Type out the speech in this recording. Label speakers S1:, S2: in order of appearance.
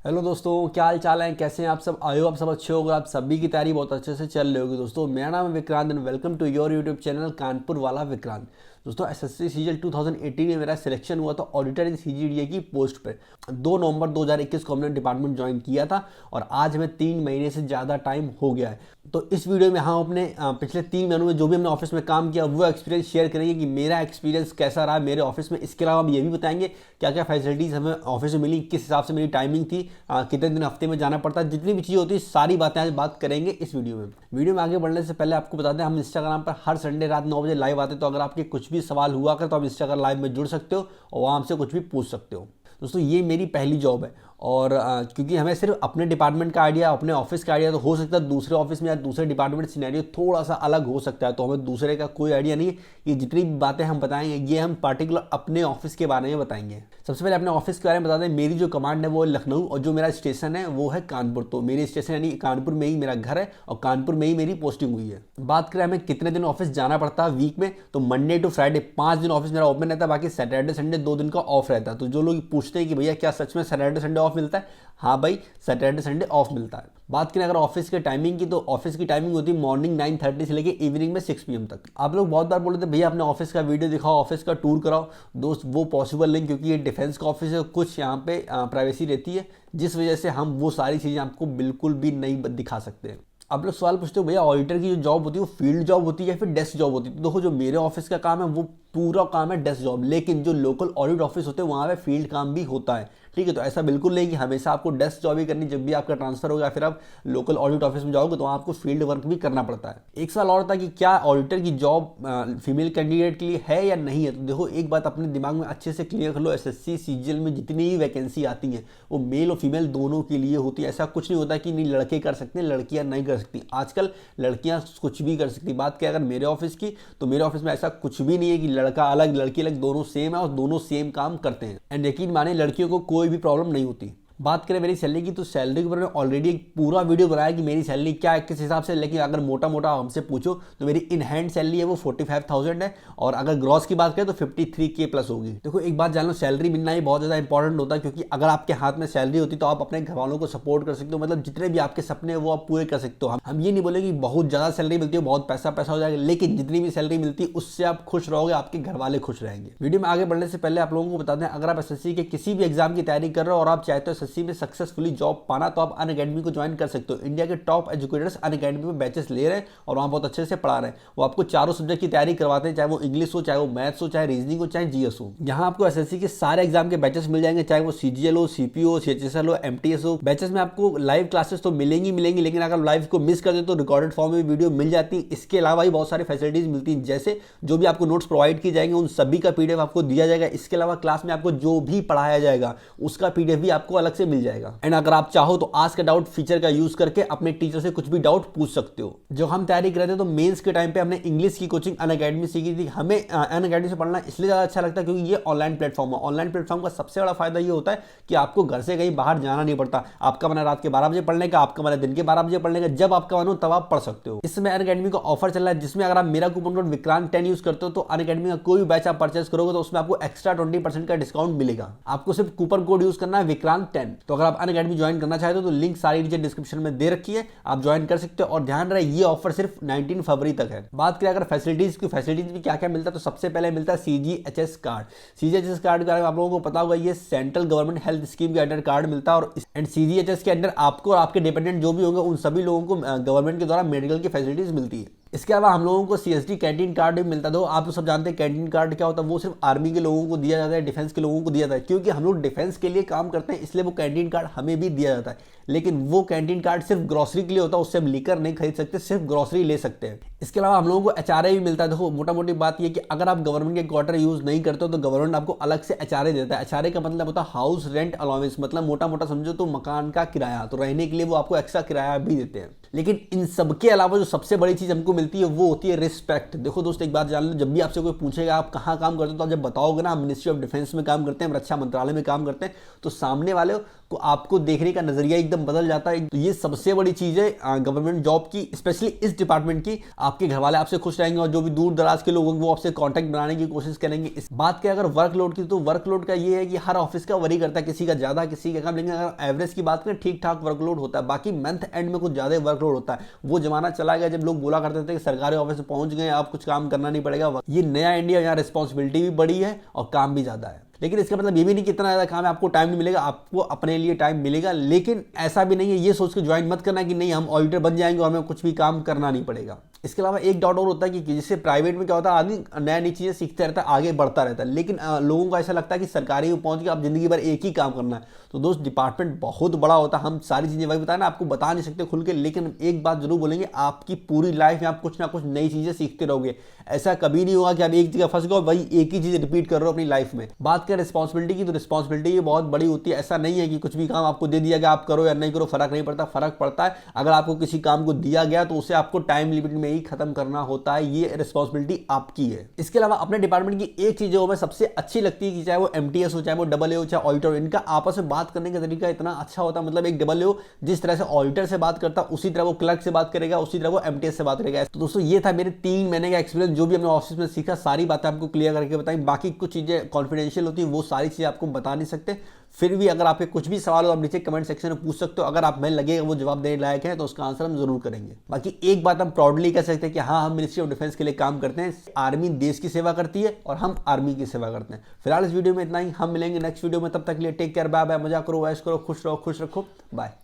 S1: Hello दोस्तों, क्या हाल चाल है? कैसे हैं आप सब? आयो आप सब अच्छे होगा। आप सभी की तैयारी बहुत अच्छे से चल रही होगी। दोस्तों, मेरा नाम है Vikrant and welcome to your YouTube channel Kanpur वाला विक्रांत। दोस्तों, एसएससी सीजीएल 2018 में मेरा सिलेक्शन हुआ था ऑडिटर इन सीजीडीए की पोस्ट पर। 2 नवंबर 2021 को हमने डिपार्टमेंट ज्वाइन किया था और आज हमें 3 महीने से ज़्यादा टाइम हो गया है। तो इस वीडियो में हम अपने पिछले 3 महीनों में जो भी हमने ऑफिस में काम किया वो एक्सपीरियंस शेयर करेंगे कि मेरा एक्सपीरियंस कैसा रहा मेरे ऑफिस में। इसके अलावा हम ये भी बताएंगे क्या क्या फैसिलिटीज़ हमें ऑफिस में मिली, किस हिसाब से मेरी टाइमिंग थी, कितने दिन हफ्ते में जाना पड़ता है, जितनी भी चीज़ें होती है सारी बातें आज बात करेंगे इस वीडियो में। वीडियो में आगे बढ़ने से पहले आपको बता दें, हम इंस्टाग्राम पर हर संडे रात 9 बजे लाइव आते हैं। तो अगर आपके कुछ भी सवाल हुआ कर तो आप इंस्टाग्राम लाइव में जुड़ सकते हो और वहाँ हमसे कुछ भी पूछ सकते हो। दोस्तों, ये मेरी पहली जॉब है और क्योंकि हमें सिर्फ अपने डिपार्टमेंट का आइडिया, अपने ऑफिस का आइडिया, तो हो सकता है दूसरे ऑफिस में या दूसरे डिपार्टमेंट सिनेरियो थोड़ा सा अलग हो सकता है, तो हमें दूसरे का कोई आइडिया नहीं है। ये जितनी भी बातें हम बताएंगे ये हम पार्टिकुलर अपने ऑफिस के बारे में बताएंगे। सबसे पहले अपने ऑफिस के बारे में बता दें, मेरी जो कमांड है वो है लखनऊ और जो मेरा स्टेशन है वो है कानपुर। तो मेरी स्टेशन यानी कानपुर में ही मेरा घर है और कानपुर में ही मेरी पोस्टिंग हुई है। बात करें हमें कितने दिन ऑफिस जाना पड़ता है वीक में, तो मंडे टू फ्राइडे 5 दिन ऑफिस मेरा ओपन रहता है, बाकी सैटरडे संडे 2 दिन का ऑफ रहता है। तो जो लोग पूछते हैं कि भैया क्या सच में सैटरडे संडे ऑफ मिलता है, हाँ भाई, सैटरडे संडे ऑफ मिलता है। बात करें अगर ऑफिस के टाइमिंग की, तो ऑफिस की टाइमिंग होती है मॉर्निंग 9:30 से लेके इवनिंग में 6 PM तक। आप लोग बहुत बार बोल रहे थे भैया अपने ऑफिस का वीडियो दिखाओ, ऑफिस का टूर कराओ। दोस्त, वो पॉसिबल नहीं क्योंकि ये डिफेंस का ऑफिस है, कुछ यहाँ पे प्राइवेसी रहती है, जिस वजह से हम वो सारी चीज़ें आपको बिल्कुल भी नहीं दिखा सकते। आप लोग सवाल पूछते हो भैया ऑडिटर की जो जॉब होती है वो फील्ड जॉब होती है या फिर डेस्क जॉब होती है? तो देखो, जो मेरे ऑफिस का काम है वो पूरा काम है डेस्क जॉब, लेकिन जो लोकल ऑडिट ऑफिस होते हैं वहाँ पे फील्ड काम भी होता है। ठीक है, तो ऐसा बिल्कुल नहीं कि हमेशा आपको डेस्क जॉब ही करनी। जब भी आपका ट्रांसफर होगा फिर आप लोकल ऑडिट ऑफिस में जाओगे तो वहाँ आपको फील्ड वर्क भी करना पड़ता है। एक सवाल और था कि क्या ऑडिटर की जॉब फीमेल कैंडिडेट के लिए है या नहीं है। तो देखो, एक बात अपने दिमाग में अच्छे से क्लियर कर लो, एसएससी सीजीएल में जितनी भी वैकेंसी आती हैं वो मेल और फीमेल दोनों के लिए होती है। ऐसा कुछ नहीं होता कि नहीं लड़के कर सकते हैं लड़कियां नहीं कर सकती। आजकल लड़कियां कुछ भी कर सकती। बात क्या अगर मेरे ऑफिस की, तो मेरे ऑफिस में ऐसा कुछ भी नहीं है कि लड़का अलग लड़की अलग, दोनों सेम है और दोनों सेम काम करते हैं। एंड यकीन माने लड़कियों को कोई भी प्रॉब्लम नहीं होती। बात करें मेरी सैलरी की, तो सैलरी के ऊपर मैंने ऑलरेडी एक पूरा वीडियो बनाया कि मेरी सैलरी क्या है किस हिसाब से। लेकिन अगर मोटा मोटा हमसे पूछो तो मेरी इन हैंड सैलरी है वो 45,000 है और अगर ग्रॉस की बात करें तो 53K प्लस होगी। देखो, एक बात जान लो, सैलरी मिलना ही बहुत ज़्यादा इंपॉर्टेंट होता है क्योंकि अगर आपके हाथ में सैलरी होती तो आप अपने घर वालों को सपोर्ट कर सकते हो। मतलब जितने भी आपके सपने हैं वो आप पूरे कर सकते हो। हम ये नहीं बोले कि बहुत ज़्यादा सैलरी मिलती है बहुत पैसा पैसा हो जाएगा, लेकिन जितनी भी सैलरी मिलती है उससे आप खुश रहोगे, आपके घर वाले खुश रहेंगे। वीडियो में आगे बढ़ने से पहले आप लोगों को बता दें, अगर आप एसएससी के किसी भी एग्जाम की तैयारी कर रहे हो और आप चाहते हो एसएससी में सक्सेसफुल जॉब पाना, तो आप अनअकैडमी को ज्वाइन कर सकते हो। इंडिया के टॉप एजुकेटर्स अनअकैडमी में बैचेस ले रहे हैं और वहां बहुत अच्छे से पढ़ा रहे हैं। वो आपको चारों सब्जेक्ट की तैयारी करवाते हैं, चाहे वो इंग्लिश हो, चाहे वो मैथ्स हो, चाहे रीजनिंग हो, चाहे जीएस हो। यहाँ आपको एसएससी के सारे एग्जाम के बैचेस मिल जाएंगे, चाहे वो सीजीएल हो, सीपीओ हो, सीएचएसएल हो, एमटीएस हो। बैचेस में आपको लाइव क्लासेस तो मिलेंगी, लेकिन अगर लाइव को मिस कर दे तो रिकॉर्डेड फॉर्म में वीडियो मिल जाती है। इसके अलावा ही बहुत सारी फैसिलिटीज मिलती हैं, जैसे जो भी आपको नोट्स प्रोवाइड किए जाएंगे उन सभी का पीडीएफ आपको दिया जाएगा। इसके अलावा क्लास में आपको जो भी पढ़ाया जाएगा उसका पीडीएफ भी आपको अलग से मिल जाएगा। एंड अगर आप चाहो तो आस्क अ डाउट फीचर का यूज करके अपने टीचर से कुछ भी डाउट पूछ सकते हो। जब हम तैयारी कर रहे थे तो मेंस के टाइम पे हमने इंग्लिश की कोचिंग अनअकैडमी सीखी थी। हमें अनअकैडमी से पढ़ना इसलिए ज़्यादा अच्छा लगता है क्योंकि ये ऑनलाइन प्लेटफॉर्म है। ऑनलाइन प्लेटफॉर्म का सबसे बड़ा फायदा ये होता है कि आपको घर से कहीं बाहर जाना नहीं पड़ता। आपका मन है रात के 12 बजे पढ़ने का, आपका मन है दिन के 12 बजे पढ़ने का, जब आपका मन हो तब आप पढ़ सकते हो। इस समय अनअकैडमी का ऑफर चल रहा है जिसमें अगर आप मेरा कूपन कोड विक्रांत10 यूज करते हो तो अनअकैडमी का कोई भी बैच आप परचेस करोगे तो उसमें आपको एक्स्ट्रा 20% का डिस्काउंट मिलेगा। आपको सिर्फ कूपन कोड यूज करना है विक्रांत10। तो अगर आप अनअकैडमी ज्वाइन करना चाहते हो तो लिंक सारी नीचे डिस्क्रिप्शन में दे रखी है, आप ज्वाइन कर सकते हो। और ध्यान रहे ये ऑफर सिर्फ 19 फरवरी तक है। बात करें अगर फैसिलिटीज की, फैसिलिटीज भी क्या क्या मिलता है, तो सबसे पहले मिलता है सीजीएचएस कार्ड। सीजीएचएस कार्ड के बारे में आप लोगों को पता होगा, ये सेंट्रल गवर्नमेंट हेल्थ स्कीम के अंडर कार्ड मिलता है और सीजीएचएस के अंदर आपको और आपके डिपेंडेंट जो भी होंगे उन सभी लोगों को गवर्नमेंट के द्वारा मेडिकल की फैसिलिटीज मिलती है। इसके अलावा हम लोगों को सीएसडी कैंटीन कार्ड भी मिलता था। आप तो सब जानते हैं कैंटीन कार्ड क्या होता है, वो सिर्फ आर्मी के लोगों को दिया जाता है, डिफेंस के लोगों को दिया जाता है। क्योंकि हम लोग डिफेंस के लिए काम करते हैं इसलिए वो कैंटीन कार्ड हमें भी दिया जाता है। लेकिन वो कैंटीन कार्ड सिर्फ ग्रोसरी के लिए होता है, उससे हम लिकर नहीं खरीद सकते, सिर्फ ग्रोसरी ले सकते हैं। इसके अलावा हम लोगों को एचआरए भी मिलता है। देखो, मोटा मोटी बात ये कि अगर आप गवर्नमेंट के क्वार्टर यूज नहीं करते हो तो गवर्नमेंट आपको अलग से एचआरए देता है। एचआरए का मतलब होता है हाउस रेंट अलाउंस, मतलब मोटा मोटा समझो तो मकान का किराया। तो रहने के लिए वो आपको एक्स्ट्रा किराया भी देते हैं। लेकिन इन सबके अलावा जो सबसे बड़ी चीज हमको मिलती है वो होती है रिस्पेक्ट। देखो दोस्त, एक बात जान लो, जब भी आपसे कोई पूछेगा आप कहाँ काम करते हो तो आप जब बताओगे ना मिनिस्ट्री ऑफ डिफेंस में काम करते हैं, रक्षा मंत्रालय में काम करते हैं, तो सामने वाले आपको देखने का नजरिया एकदम बदल जाता है। तो ये सबसे बड़ी चीज है गवर्नमेंट जॉब की, स्पेशली इस डिपार्टमेंट की। आपके घर वाले आपसे खुश रहेंगे और जो भी दूर दराज के लोग होंगे वो आपसे कॉन्टैक्ट बनाने की कोशिश करेंगे। इस बात के अगर वर्कलोड की, तो वर्कलोड का ये है कि हर ऑफिस का वरी करता है, किसी का ज्यादा किसी का कम, लेकिन अगर एवरेज की बात करें ठीक ठाक वर्कलोड होता है। बाकी मंथ एंड में कुछ ज्यादा वर्कलोड होता है। वो जमाना चला गया जब लोग बोला करते थे कि सरकारी ऑफिस में पहुंच गए आप कुछ काम करना नहीं पड़ेगा। ये नया इंडिया, यहाँ रिस्पॉन्सिबिलिटी भी बड़ी है और काम भी ज्यादा है। लेकिन इसका मतलब ये भी नहीं कि इतना ज्यादा काम है आपको टाइम नहीं मिलेगा, आपको अपने लिए टाइम मिलेगा। लेकिन ऐसा भी नहीं है ये सोच के ज्वाइन मत करना कि नहीं हम ऑडिटर बन जाएंगे और हमें कुछ भी काम करना नहीं पड़ेगा। इसके अलावा एक डाउट और होता है कि जैसे प्राइवेट में क्या होता है, आदमी नया नई चीजें सीखता रहता है, आगे बढ़ता रहता है। लेकिन लोगों को ऐसा लगता है कि सरकारी में पहुंच के आप जिंदगी भर एक ही काम करना है। तो दोस्त डिपार्टमेंट बहुत बड़ा होता है, हम सारी चीजें वही बताए ना, आपको बता नहीं सकते खुल के। लेकिन एक बात जरूर बोलेंगे, आपकी पूरी लाइफ में आप कुछ ना कुछ नई चीजें सीखते रहोगे। ऐसा कभी नहीं होगा कि आप एक जगह फंस गए और वही एक ही चीज रिपीट कर रहे हो अपनी लाइफ में। बात करें रिस्पॉन्सिबिलिटी की, तो रिस्पॉन्सिबिलिटी बहुत बड़ी होती है। ऐसा नहीं है कि कुछ भी काम आपको दे दिया गया आप करो या नहीं करो, फर्क नहीं पड़ता। फर्क पड़ता है अगर आपको किसी काम को दिया गया तो उसे आपको टाइम लिमिट में ही खत्म करना होता है। ये रिस्पॉन्सिबिलिटी आपकी है। इसके अलावा अपने डिपार्टमेंट की एक चीज जो हमें सबसे अच्छी लगती है कि चाहे वो MTS हो, चाहे वो AA हो, चाहे ऑडिटर, इनका आपस में बात करने का तरीका इतना अच्छा होता है। मतलब एक AA जिस तरह से ऑडिटर से बात करता उसी तरह वो क्लर्क से बात करेगा, उसी तरह वो MTS से बात करेगा। तो दोस्तों ये था मेरे 3 महीने का एक्सपीरियंस, जो भी हमने ऑफिस में सीखा सारी बातें आपको क्लियर करके बताई। बाकी कुछ चीजें कॉन्फिडेंशियल होती है, वो सारी चीजें आपको बता नहीं सकते। फिर भी अगर आपके कुछ भी सवाल हो आप नीचे कमेंट सेक्शन में पूछ सकते हो। अगर आप में लगेगा वो जवाब देने लायक है तो उसका आंसर हम जरूर करेंगे। बाकी एक बात हम प्राउडली कह सकते हैं कि हाँ, हम मिनिस्ट्री ऑफ डिफेंस के लिए काम करते हैं। आर्मी देश की सेवा करती है और हम आर्मी की सेवा करते हैं। फिलहाल इस वीडियो में इतना ही, हम मिलेंगे नेक्स्ट वीडियो में। तब तक के लिए टेक केयर, बाय बाय, मजा करो, ऐश करो, खुश रहो, खुश रखो, बाय।